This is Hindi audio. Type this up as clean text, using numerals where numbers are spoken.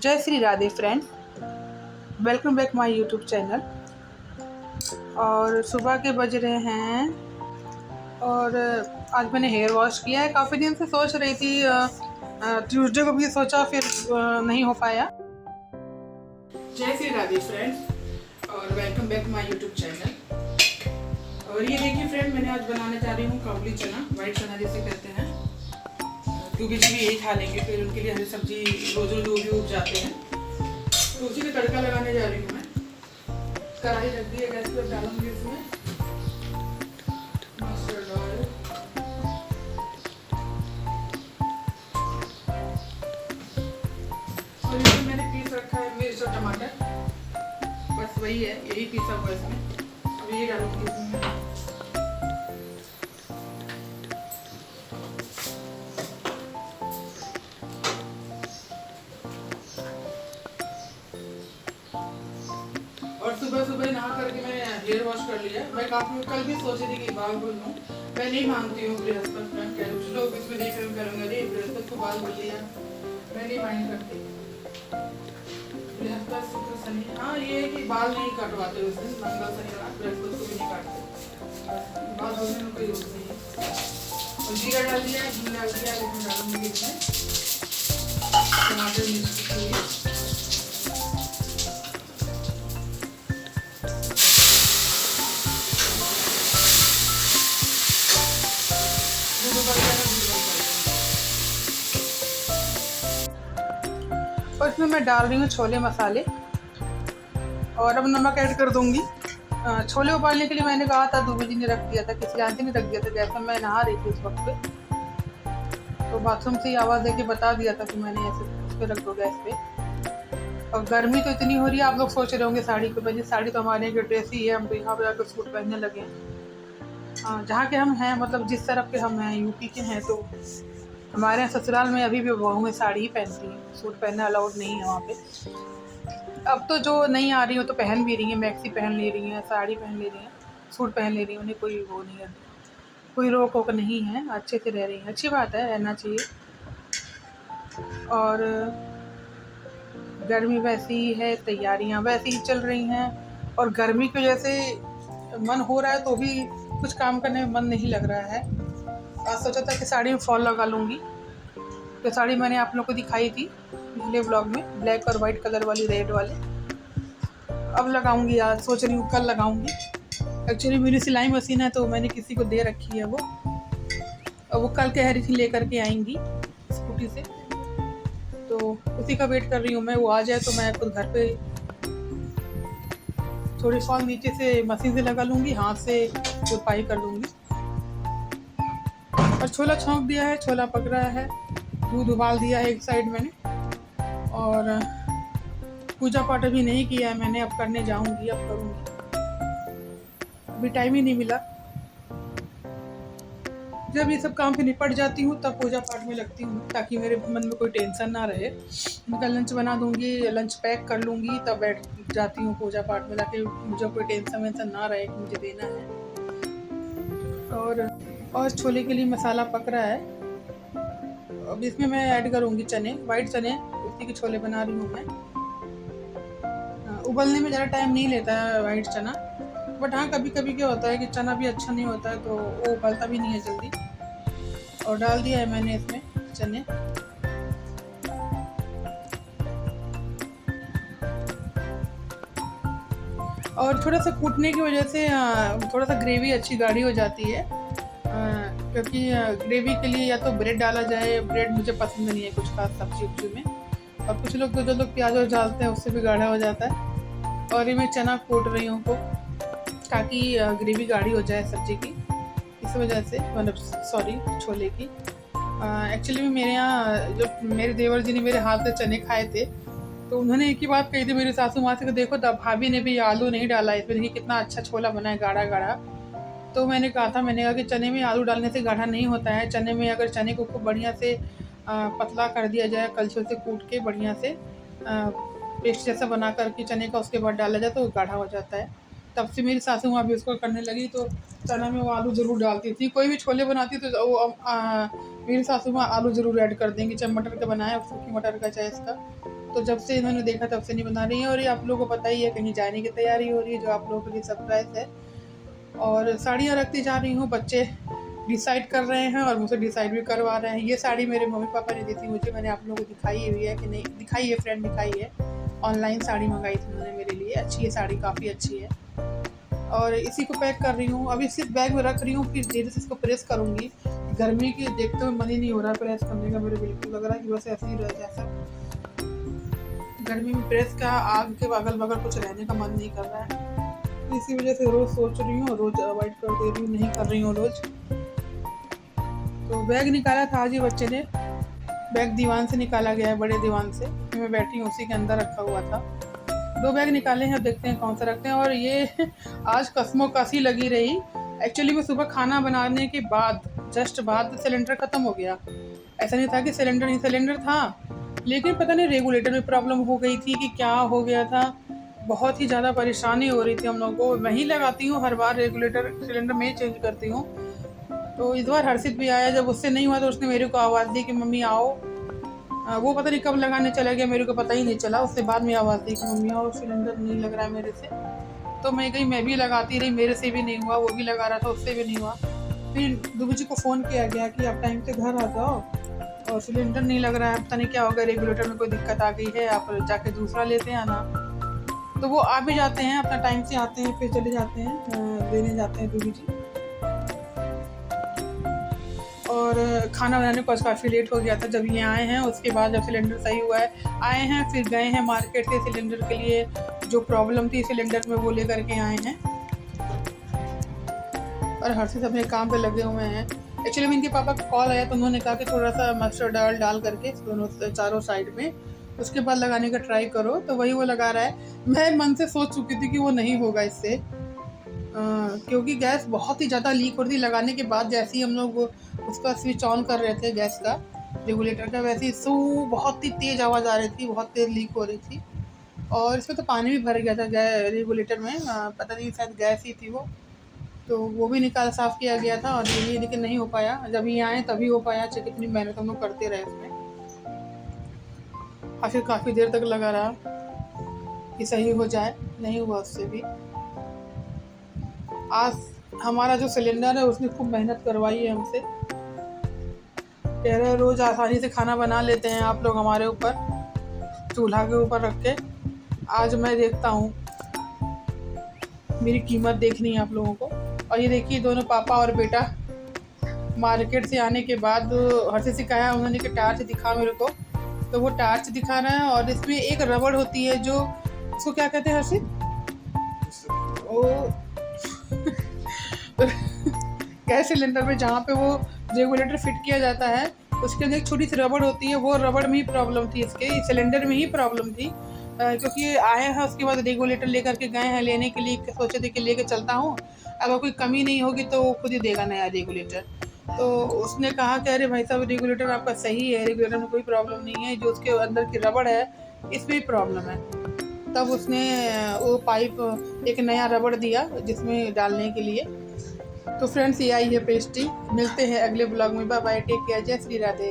जय Shri Radhe friends, welcome back my YouTube channel. और सुबह के बज रहे हैं और आज मैंने हेयर वॉश किया है। काफ़ी दिन से सोच रही थी, ट्यूसडे को भी सोचा, फिर नहीं हो पाया। जय श्री राधे फ्रेंड्स और welcome back my YouTube channel. और ये देखिए फ्रेंड, मैंने आज बनाने जा रही हूँ काबुली चना, वाइट चना जिसे कहते हैं। क्योंकि जी भी यही खा लेंगे, फिर उनके लिए हरी सब्जी रोज रोज भी उग जाते हैं, तो उसी का तड़का लगाने जा रही हूँ मैं। कढ़ाई रख दी है गैस पर, डालूंगी इसमें मस्टर्ड ऑयल, और इसमें मैंने पीस रखा है मिर्च और टमाटर, बस वही है, यही पीसा हुआ इसमें। अब ये डालूंगी इसमें। और सुबह सुबह नहा करके मैं हेयर वॉश कर लिया। मैं काफी कल भी सोची थी कि बाल धुल लूँ। मैं नहीं मानती हूँ बृहस्पति, कुछ लोग इसमें देख रहे करूँगा, अरे बृहस्पति को बाल धुल लिया। मैं नहीं माइंड करती। बृहस्पति शुक्र शनि, हाँ ये है कि बाल नहीं कटवाते उस दिन, मंगल शनिवार, बृहस्पति को भी नहीं काटते, बाल धुलने में कोई यूज नहीं है। और जीरा डाल दिया, घी डाल दिया, इसमें डालूंगी इसमें टमाटर मिर्च की प्यूरी। और इसमें मैं डाल रही हूँ छोले मसाले, और अब नमक ऐड कर दूंगी। छोले उबालने के लिए मैंने कहा था, दूबी जी ने रख दिया था, किसी आंटी ने रख दिया था गैस में। मैं नहा रही थी उस वक्त पे, तो बाथरूम से ही आवाज़ देके बता दिया था कि मैंने ऐसे उस पर रख दो गैस पे। और गर्मी तो इतनी हो रही है, आप लोग सोच रहे होंगे साड़ी को, भाई साड़ी तो हमारे यहाँ ड्रेस ही है, हम तो यहाँ पे आकर सूट पहनने लगे। जहाँ के हम हैं, मतलब जिस तरफ के हम हैं, यूपी के हैं, तो हमारे यहाँ ससुराल में अभी भी बहुएं साड़ी ही पहनती हैं, सूट पहनना अलाउड नहीं है वहाँ पे। अब तो जो नहीं आ रही हो तो पहन भी रही हैं, मैक्सी पहन ले रही हैं, साड़ी पहन ले रही हैं, सूट पहन ले रही हैं, उन्हें कोई वो नहीं है, कोई रोक वोक नहीं है, अच्छे से रह रही हैं। अच्छी बात है, रहना चाहिए। और गर्मी वैसी ही है, तैयारियां वैसी ही चल रही हैं, और गर्मी की वजह से मन हो रहा है तो भी कुछ काम करने में मन नहीं लग रहा है। आज सोचा था कि साड़ी में फॉल लगा लूँगी। तो साड़ी मैंने आप लोगों को दिखाई थी पिछले ब्लॉग में, ब्लैक और वाइट कलर वाली, रेड वाले। अब लगाऊंगी, आज सोच रही हूँ कल लगाऊंगी। एक्चुअली मेरी सिलाई मशीन है, तो मैंने किसी को दे रखी है वो, और वो कल कह रही थी लेकर के आएंगी स्कूटी से, तो उसी का वेट कर रही हूँ मैं। वो आ जाए तो मैं खुद घर पे थोड़ी फॉल नीचे से मशीन से लगा लूँगी, हाथ से तुरपाई कर लूँगी। और छोला छौंक दिया है, छोला पक रहा है, दूध उबाल दिया है एक साइड मैंने, और पूजा पाठ अभी नहीं किया है मैंने, अब करने जाऊंगी, अब करूंगी, अभी टाइम ही नहीं मिला। जब ये सब काम से निपट जाती हूँ तब पूजा पाठ में लगती हूँ, ताकि मेरे मन में कोई टेंशन ना रहे। उनका लंच बना दूंगी, लंच पैक कर लूँगी, तब बैठ जाती हूँ पूजा पाठ में, ताकि मुझे कोई टेंशन वेंशन ना रहे कि मुझे देना है। और छोले के लिए मसाला पक रहा है, अब इसमें मैं ऐड करूँगी चने, वाइट चने, उसी के छोले बना रही हूँ मैं। उबलने में ज़्यादा टाइम नहीं लेता है वाइट चना, बट हाँ कभी कभी क्या होता है कि चना भी अच्छा नहीं होता है, तो वो उबलता भी नहीं है जल्दी। और डाल दिया है मैंने इसमें चने। और थोड़ा सा कूटने की वजह से थोड़ा सा ग्रेवी अच्छी गाढ़ी हो जाती है, क्योंकि ग्रेवी के लिए या तो ब्रेड डाला जाए, ब्रेड मुझे पसंद नहीं है कुछ खास सब्जी उब्जी में, और कुछ लोग तो जो लोग प्याज डालते हैं उससे भी गाढ़ा हो जाता है। और ये मैं चना कूट रही हूँ को, ताकि ग्रेवी गाढ़ी हो जाए सब्जी की, इस वजह से, मतलब सॉरी छोले की। एक्चुअली मेरे यहाँ जो मेरे देवर जी ने मेरे हाथ से चने खाए थे, तो उन्होंने एक ही बात कही थी मेरी सासू माँ से कि देखो तब भाभी ने भी आलू नहीं डाला इसमें, देखिए कितना अच्छा छोला बना है, गाढ़ा गाढ़ा। तो मैंने कहा कि चने में आलू डालने से गाढ़ा नहीं होता है, चने में अगर चने को खूब बढ़िया से पतला कर दिया जाए, कलछुल से कूट के बढ़िया से पेस्ट जैसा बना करके चने का, उसके बाद डाला जाए तो गाढ़ा हो जाता है। तब से मेरी सासू माँ भी उसको करने लगी, तो चना में वो आलू ज़रूर डालती थी। कोई भी छोले बनाती तो वो मेरी सासू माँ आलू ज़रूर ऐड कर देंगी, चाहे मटर का बनाए, सूखी मटर का चाहे इसका। तो जब से इन्होंने देखा तब से नहीं बना रही हैं। और ये आप लोगों को पता ही है, कहीं जाने की तैयारी हो रही है, जो आप लोगों के लिए सरप्राइज़ है। और साड़ियाँ रखती जा रही हूँ, बच्चे डिसाइड कर रहे हैं और मुझसे डिसाइड भी करवा रहे हैं। ये साड़ी मेरे मम्मी पापा ने दी थी मुझे, मैंने आप लोगों को दिखाई हुई है कि नहीं दिखाई है, फ्रेंड दिखाई है। ऑनलाइन साड़ी मंगाई थी उन्होंने मेरे लिए, अच्छी है साड़ी, काफ़ी अच्छी है। और इसी को पैक कर रही हूँ, अभी सिर्फ बैग में रख रही हूँ, फिर धीरे से इसको प्रेस करूँगी। गर्मी की देखते हुए मन ही नहीं हो रहा प्रेस करने का, मेरे बिल्कुल लग रहा है कि बस ऐसे ही रह जैसा गर्मी में प्रेस का आग के अगल बगल कुछ रहने का मन नहीं कर रहा है। इसी वजह से रोज़ सोच रही हूँ, रोज़ अवॉइड कर दे रही हूँ, नहीं कर रही हूँ रोज़। तो बैग निकाला था आज ही बच्चे ने, बैग दीवान से निकाला गया है, बड़े दीवान से, मैं बैठी हूँ उसी के अंदर रखा हुआ था। 2 बैग निकाले हैं, देखते हैं कौन सा रखते हैं। और ये आज कसमोकसी लगी रही। एक्चुअली मैं सुबह खाना बनाने के बाद, जस्ट बाद सिलेंडर ख़त्म हो गया। ऐसा नहीं था कि सिलेंडर था, लेकिन पता नहीं रेगुलेटर में प्रॉब्लम हो गई थी कि क्या हो गया था। बहुत ही ज़्यादा परेशानी हो रही थी हम लोगों को। मैं ही लगाती हूँ हर बार रेगुलेटर, सिलेंडर मैं ही चेंज करती हूँ। तो इस बार हर्षित भी आया, जब उससे नहीं हुआ तो उसने मेरे को आवाज़ दी कि मम्मी आओ। वो पता नहीं कब लगाने चला गया, मेरे को पता ही नहीं चला। उससे बाद में आवाज़ दी कि मम्मी आओ, सिलेंडर नहीं लग रहा है मेरे से। तो मैं गई, मैं भी लगाती रही, मेरे से भी नहीं हुआ। वो भी लगा रहा था, उससे भी नहीं हुआ। फिर दूबी जी को फ़ोन किया गया कि आप टाइम से घर आ जाओ, और सिलेंडर नहीं लग रहा है, पता नहीं क्या होगा, रेगुलेटर में कोई दिक्कत आ गई है, आप जाके दूसरा लेते आना। तो वो आ भी जाते हैं, अपना टाइम से आते हैं, फिर चले जाते हैं, लेने जाते हैं दूबी जी। और खाना बनाने को आज काफ़ी लेट हो गया था जब ये आए हैं। उसके बाद जब सिलेंडर सही हुआ है, आए हैं, फिर गए हैं मार्केट से सिलेंडर के लिए, जो प्रॉब्लम थी सिलेंडर में वो लेकर के आए हैं। और हर्षित अपने काम पे लगे हुए हैं। एक्चुअली में इनके पापा का कॉल आया तो उन्होंने कहा कि थोड़ा सा मस्टर्ड ऑयल डाल करके दोनों चारों साइड में, उसके बाद लगाने का ट्राई करो। तो वही वो लगा रहा है। मैं मन से सोच चुकी थी कि वो नहीं होगा इससे, क्योंकि गैस बहुत ही ज़्यादा लीक हो रही थी। लगाने के बाद जैसे ही हम लोग उसका स्विच ऑन कर रहे थे गैस का, रेगुलेटर का, वैसे ही बहुत ही तेज़ आवाज़ आ रही थी, बहुत तेज़ लीक हो रही थी। और इसमें तो पानी भी भर गया था रेगुलेटर में, पता नहीं शायद गैस ही थी वो। तो वो भी निकाल साफ़ किया गया था, और ये लेकिन नहीं हो पाया। जब ये आए तभी हो पाया, चाहे कितनी मेहनत हम लोग करते रहे उसमें। आखिर काफ़ी देर तक लगा रहा कि सही हो जाए, नहीं हुआ उससे भी। आज हमारा जो सिलेंडर है उसने खूब मेहनत करवाई है हमसे। कह रहे रोज़ आसानी से खाना बना लेते हैं आप लोग हमारे ऊपर, चूल्हा के ऊपर रख के। आज मैं देखता हूँ, मेरी कीमत देखनी है आप लोगों को। और ये देखिए दोनों पापा और बेटा मार्केट से आने के बाद हर्षित से कहा उन्होंने कि टार्च दिखा मेरे को, तो वो टार्च दिखा रहा है। और इसमें एक रबड़ होती है, जो उसको क्या कहते हैं हर्षित, वो गैस सिलेंडर में जहाँ पे वो रेगुलेटर फिट किया जाता है, उसके अंदर एक छोटी सी रबड़ होती है। वो रबड़ में ही प्रॉब्लम थी, इसके सिलेंडर में ही प्रॉब्लम थी। क्योंकि आए हैं उसके बाद रेगुलेटर लेकर के गए हैं लेने के लिए, सोचे थे कि लेके चलता हूँ, अगर कोई कमी नहीं होगी तो वो खुद ही देगा नया रेगुलेटर। तो उसने कहा कि अरे भाई साहब, रेगुलेटर आपका सही है, रेगुलेटर में कोई प्रॉब्लम नहीं है, जो उसके अंदर की रबड़ है इसमें ही प्रॉब्लम है। तब उसने वो पाइप एक नया रबड़ दिया जिसमें डालने के लिए। तो फ्रेंड्स, ये आई है पेस्ट्री। मिलते हैं अगले ब्लॉग में। बाय बाय, टेक केयर, जय श्री राधे।